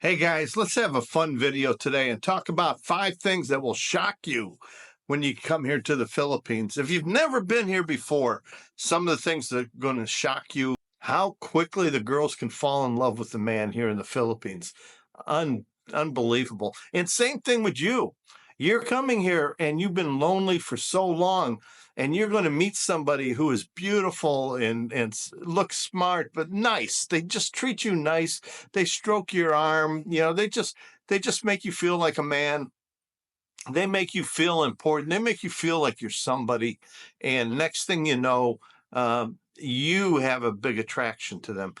Hey guys, let's have a fun video today and talk about 5 things that will shock you when you come here to the Philippines. If you've never been here before, some of the things that are going to shock you, how quickly the girls can fall in love with the man here in the Philippines. Unbelievable. And same thing with you. You're coming here and you've been lonely for so long, and you're going to meet somebody who is beautiful and looks smart but nice. They just treat you nice. They stroke your arm. They just make you feel like a man. They make you feel important. They make you feel like you're somebody. And next thing you know, you have a big attraction to them.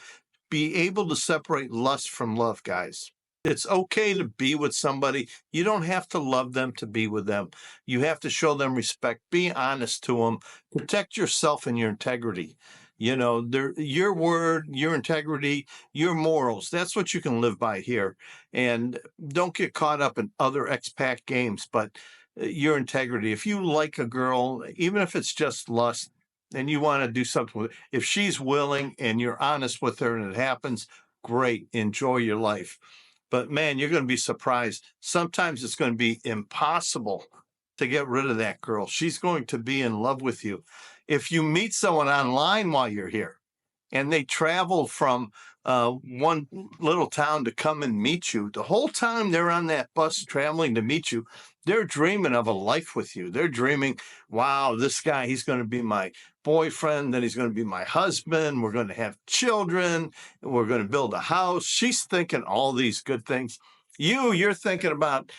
Be able to separate lust from love, guys. It's okay to be with somebody. You don't have to love them to be with them. You have to show them respect. Be honest to them. Protect yourself and your integrity. Your word, your integrity, your morals. That's what you can live by here. And don't get caught up in other expat games, but your integrity. If you like a girl, even if it's just lust, and you want to do something with it, if she's willing and you're honest with her and it happens, great. Enjoy your life. But man, you're going to be surprised. Sometimes it's going to be impossible to get rid of that girl. She's going to be in love with you. If you meet someone online while you're here and they travel from one little town to come and meet you, the whole time they're on that bus traveling to meet you, they're dreaming of a life with you. They're dreaming, wow, this guy, he's going to be my boyfriend, then he's going to be my husband. We're going to have children. We're going to build a house. She's thinking all these good things. You're thinking about,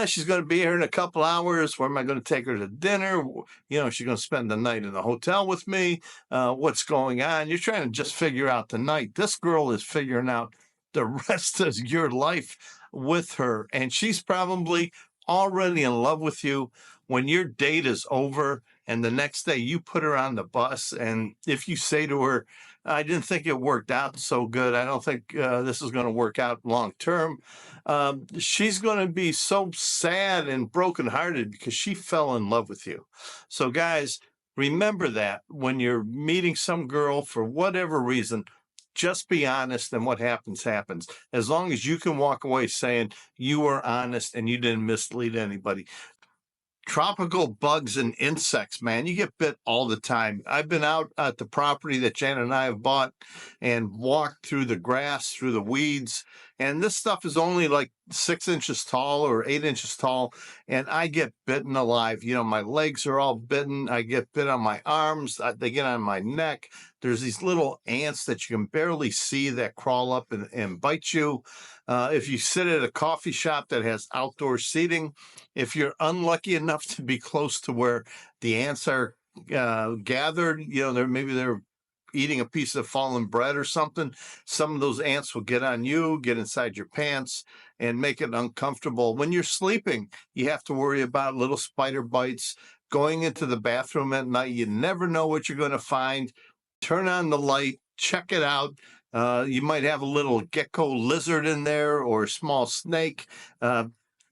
she's going to be here in a couple hours. Where am I going to take her to dinner? She's going to spend the night in the hotel with me. What's going on? You're trying to just figure out the night. This girl is figuring out the rest of your life with her. And she's probably already in love with you when your date is over and the next day you put her on the bus. And if you say to her, I didn't think it worked out so good, I don't think this is going to work out long term, she's going to be so sad and brokenhearted because she fell in love with you. So guys, remember that when you're meeting some girl for whatever reason, just be honest, and what happens, happens. As long as you can walk away saying you were honest and you didn't mislead anybody. Tropical bugs and insects, man, you get bit all the time. I've been out at the property that Janet and I have bought and walked through the grass, through the weeds, and this stuff is only like 6 inches tall or 8 inches tall, and I get bitten alive. My legs are all bitten. I get bit on my arms. They get on my neck. There's these little ants that you can barely see that crawl up and bite you. If you sit at a coffee shop that has outdoor seating, if you're unlucky enough to be close to where the ants are gathered, maybe they're eating a piece of fallen bread or something, some of those ants will get on you, get inside your pants, and make it uncomfortable. When you're sleeping, you have to worry about little spider bites. Going into the bathroom at night, you never know what you're going to find. Turn on the light, check it out. You might have a little gecko lizard in there or a small snake.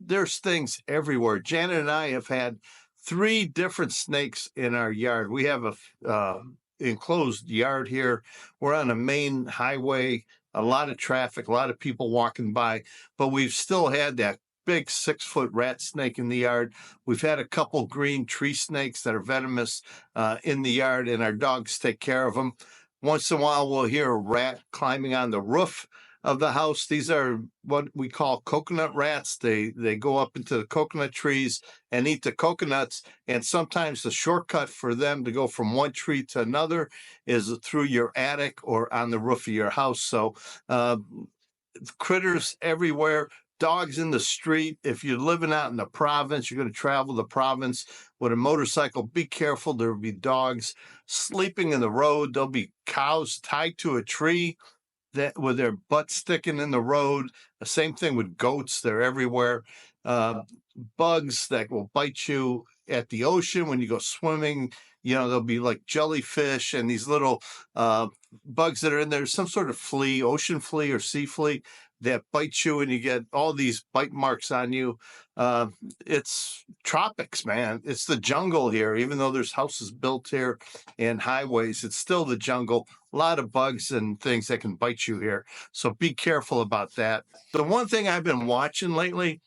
There's things everywhere. Janet and I have had 3 different snakes in our yard. We have a enclosed yard here. We're on a main highway, a lot of traffic, a lot of people walking by, but we've still had that big 6-foot rat snake in the yard. We've had a couple green tree snakes that are venomous in the yard, and our dogs take care of them. Once in a while, we'll hear a rat climbing on the roof of the house. These are what we call coconut rats. They go up into the coconut trees and eat the coconuts. And sometimes the shortcut for them to go from one tree to another is through your attic or on the roof of your house. So critters everywhere. Dogs in the street. If you're living out in the province, you're going to travel the province with a motorcycle, be careful. There will be dogs sleeping in the road. There'll be cows tied to a tree with their butt sticking in the road. The same thing with goats. They're everywhere. Bugs that will bite you at the ocean when you go swimming. There'll be like jellyfish and these little bugs that are in there. Some sort of flea, ocean flea or sea flea. that bite you and you get all these bite marks on you. Uh, it's tropics, man. It's the jungle here. Even though there's houses built here and highways, it's still the jungle. A lot of bugs and things that can bite you here. So be careful about that. The one thing I've been watching lately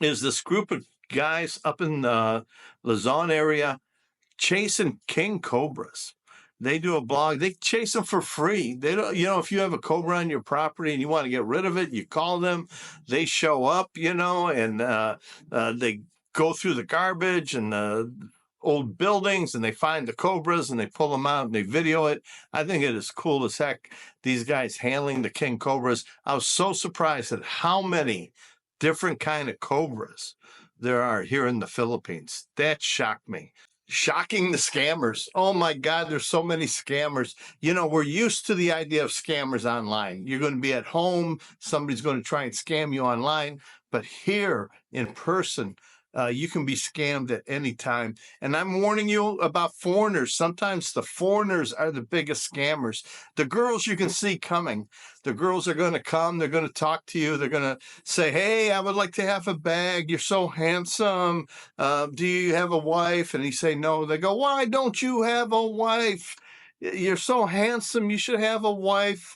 is this group of guys up in the Luzon area chasing king cobras. They do a blog. They chase them for free. They don't, if you have a cobra on your property and you want to get rid of it, you call them. They show up, and they go through the garbage and the old buildings and they find the cobras and they pull them out and they video it. I think it is cool as heck. These guys handling the king cobras. I was so surprised at how many different kind of cobras there are here in the Philippines. That shocked me. Shocking the scammers. Oh my God, there's so many scammers. We're used to the idea of scammers online. You're going to be at home, somebody's going to try and scam you online, but here in person, you can be scammed at any time. And I'm warning you about foreigners. Sometimes the foreigners are the biggest scammers. The girls you can see coming. The girls are going to come. They're going to talk to you. They're going to say, hey, I would like to have a bag. You're so handsome. Do you have a wife? And you say, no. They go, why don't you have a wife? You're so handsome. You should have a wife.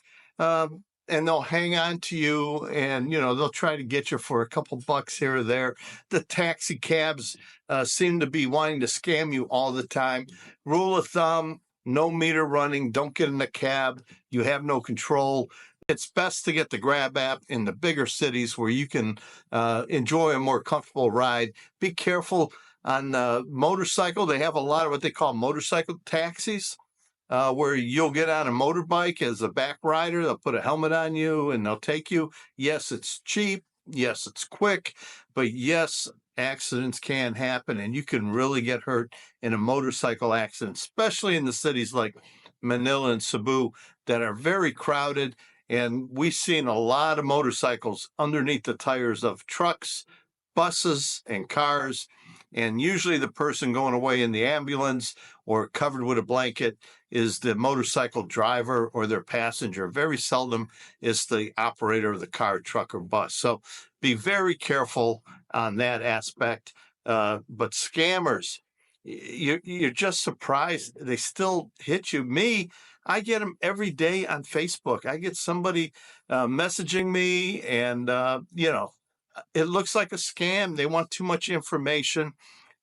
And they'll hang on to you and, they'll try to get you for a couple bucks here or there. The taxi cabs seem to be wanting to scam you all the time. Rule of thumb, no meter running. Don't get in a cab. You have no control. It's best to get the Grab app in the bigger cities where you can enjoy a more comfortable ride. Be careful on motorcycle. They have a lot of what they call motorcycle taxis. Where you'll get on a motorbike as a back rider. They'll put a helmet on you and they'll take you. Yes, it's cheap. Yes, it's quick. But yes, accidents can happen and you can really get hurt in a motorcycle accident, especially in the cities like Manila and Cebu that are very crowded. And we've seen a lot of motorcycles underneath the tires of trucks, buses, and cars. And usually the person going away in the ambulance or covered with a blanket is the motorcycle driver or their passenger. Very seldom is the operator of the car, truck, or bus. So be very careful on that aspect. But scammers, you're just surprised they still hit you. Me, I get them every day on Facebook. I get somebody messaging me and, it looks like a scam. They want too much information.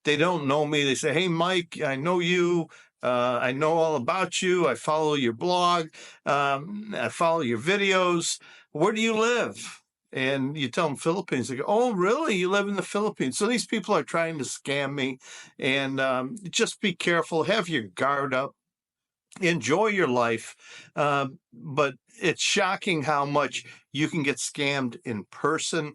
They don't know me. They say, hey, Mike, I know you. I know all about you. I follow your blog. I follow your videos. Where do you live? And you tell them Philippines. They go, oh, really? You live in the Philippines? So these people are trying to scam me. And just be careful. Have your guard up. Enjoy your life. But it's shocking how much you can get scammed in person.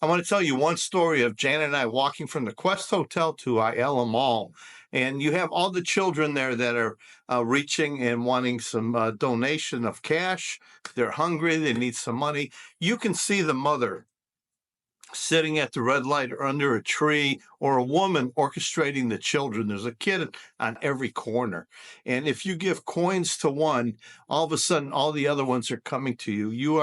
I want to tell you one story of Janet and I walking from the Quest Hotel to Ayala Mall. And you have all the children there that are reaching and wanting some donation of cash. They're hungry. They need some money. You can see the mother sitting at the red light or under a tree, or a woman orchestrating the children. There's a kid on every corner. And if you give coins to one, all of a sudden, all the other ones are coming to you. You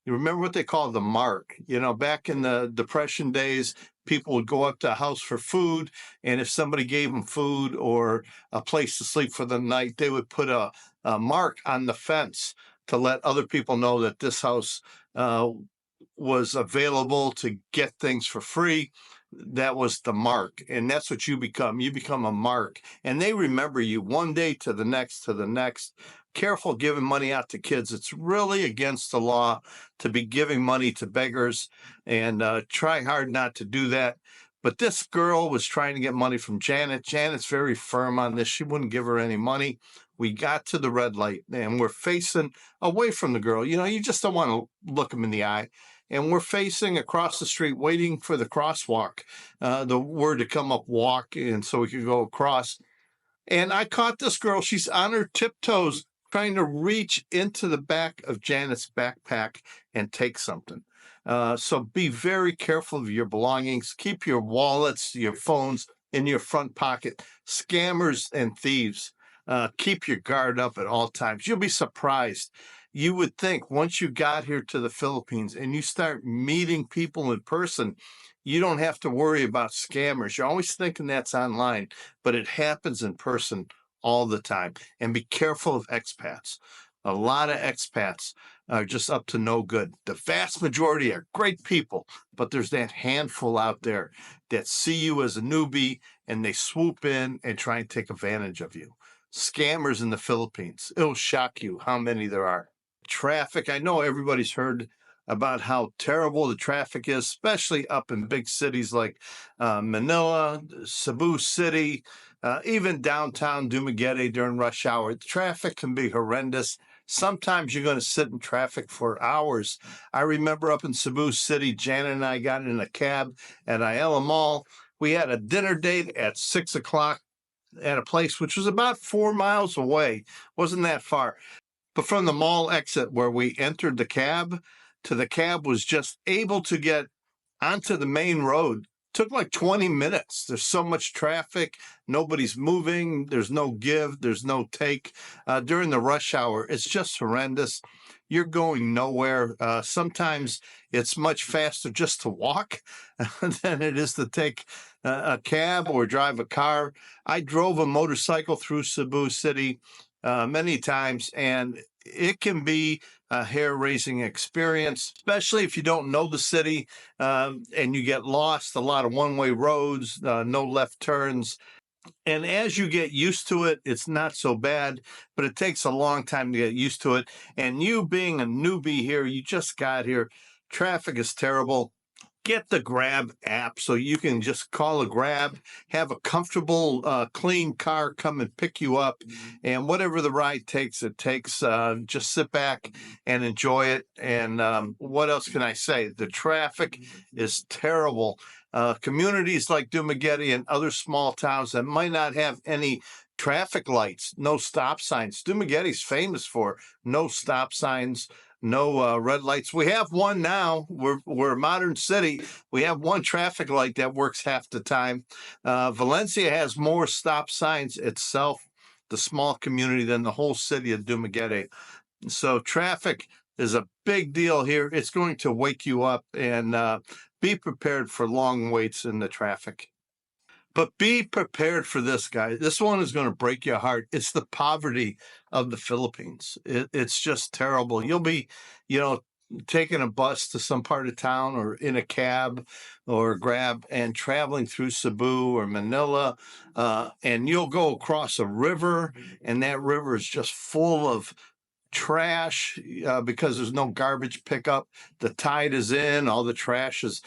remember what they call the mark. Back in the Depression days, people would go up to a house for food. And if somebody gave them food or a place to sleep for the night, they would put a mark on the fence to let other people know that this house was available to get things for free. That was the mark. And that's what you become. You become a mark. And they remember you one day to the next, to the next. Careful giving money out to kids. It's really against the law to be giving money to beggars, and try hard not to do that. But this girl was trying to get money from Janet. Janet's very firm on this. She wouldn't give her any money. We got to the red light and we're facing away from the girl. You just don't want to look them in the eye. And we're facing across the street, waiting for the crosswalk, the word to come up, walk, and so we could go across. And I caught this girl. She's on her tiptoes, trying to reach into the back of Janet's backpack and take something. So be very careful of your belongings. Keep your wallets, your phones in your front pocket. Scammers and thieves, keep your guard up at all times. You'll be surprised. You would think once you got here to the Philippines and you start meeting people in person, you don't have to worry about scammers. You're always thinking that's online, but it happens in person all the time. And be careful of expats. A lot of expats are just up to no good. The vast majority are great people, but there's that handful out there that see you as a newbie and they swoop in and try and take advantage of you. Scammers in the Philippines. It'll shock you how many there are. Traffic. I know everybody's heard about how terrible the traffic is, especially up in big cities like Manila, Cebu City, even downtown Dumaguete during rush hour. The traffic can be horrendous. Sometimes you're going to sit in traffic for hours. I remember up in Cebu City, Janet and I got in a cab at Ayala Mall. We had a dinner date at 6 o'clock at a place which was about 4 miles away. Wasn't that far. But from the mall exit where we entered the cab to the cab was just able to get onto the main road. Took like 20 minutes. There's so much traffic. Nobody's moving. There's no give. There's no take. During the rush hour, it's just horrendous. You're going nowhere. Sometimes it's much faster just to walk than it is to take a cab or drive a car. I drove a motorcycle through Cebu City many times, and it can be a hair-raising experience, especially if you don't know the city and you get lost. A lot of one-way roads, no left turns. And as you get used to it, it's not so bad, but it takes a long time to get used to it. And you being a newbie here, you just got here, traffic is terrible. Get the Grab app so you can just call a Grab, have a comfortable, clean car come and pick you up, and whatever the ride takes, it takes. Just sit back and enjoy it. And what else can I say? The traffic is terrible. Communities like Dumaguete and other small towns that might not have any traffic lights, no stop signs. Dumaguete's famous for no stop signs, no red lights. We have one now. We're a modern city. We have one traffic light that works half the time. Valencia has more stop signs itself, the small community, than the whole city of Dumaguete. So traffic is a big deal here. It's going to wake you up, and be prepared for long waits in the traffic. But be prepared for this, guys. This one is going to break your heart. It's the poverty of the Philippines. It's just terrible. You'll be, taking a bus to some part of town or in a cab or Grab and traveling through Cebu or Manila, and you'll go across a river, and that river is just full of trash because there's no garbage pickup. The tide is in, all the trash is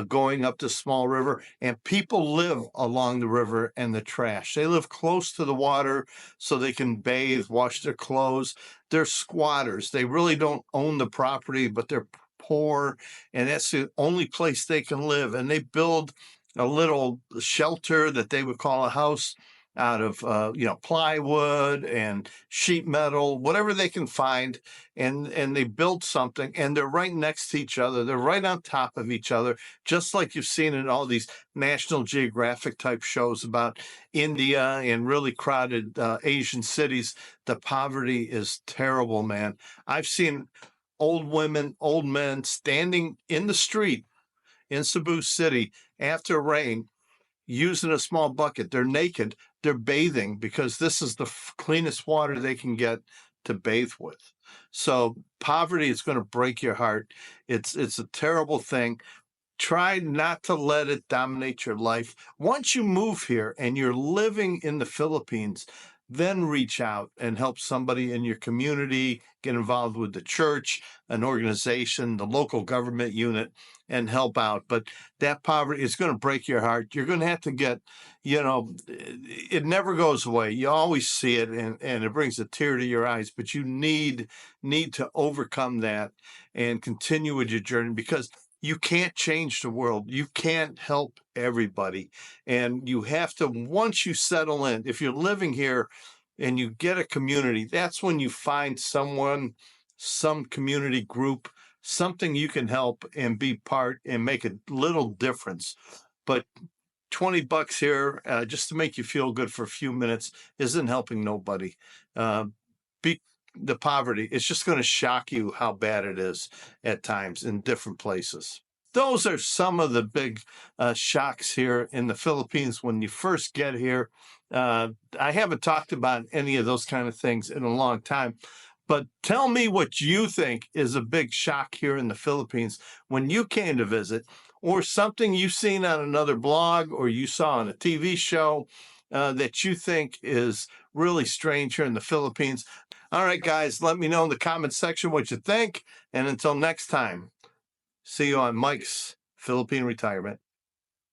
going up the small river, and people live along the river and the trash. They live close to the water so they can bathe, wash their clothes. They're squatters. They really don't own the property, but they're poor, and that's the only place they can live. And they build a little shelter that they would call a house out of plywood and sheet metal, whatever they can find, and they build something, and they're right next to each other. They're right on top of each other, just like you've seen in all these National Geographic type shows about India and really crowded Asian cities. The poverty is terrible, man. I've seen old women, old men standing in the street in Cebu City after rain, using a small bucket. They're naked. They're bathing because this is the cleanest water they can get to bathe with. So poverty is going to break your heart. It's a terrible thing. Try not to let it dominate your life. Once you move here and you're living in the Philippines, then reach out and help somebody in your community, get involved with the church, an organization, the local government unit, and help out. But that poverty is going to break your heart. You're going to have to get, it never goes away. You always see it, and it brings a tear to your eyes, but you need to overcome that and continue with your journey, because you can't change the world. You can't help everybody. And you have to, once you settle in, if you're living here and you get a community, that's when you find someone, some community group, something you can help and be part and make a little difference. But $20 here just to make you feel good for a few minutes isn't helping nobody. Be the poverty, it's just going to shock you how bad it is at times in different places. Those are some of the big shocks here in the Philippines when you first get here. I haven't talked about any of those kind of things in a long time, but tell me what you think is a big shock here in the Philippines when you came to visit, or something you've seen on another blog or you saw on a TV show that you think is really strange here in the Philippines. All right, guys, let me know in the comment section what you think. And until next time, see you on Mike's Philippine Retirement.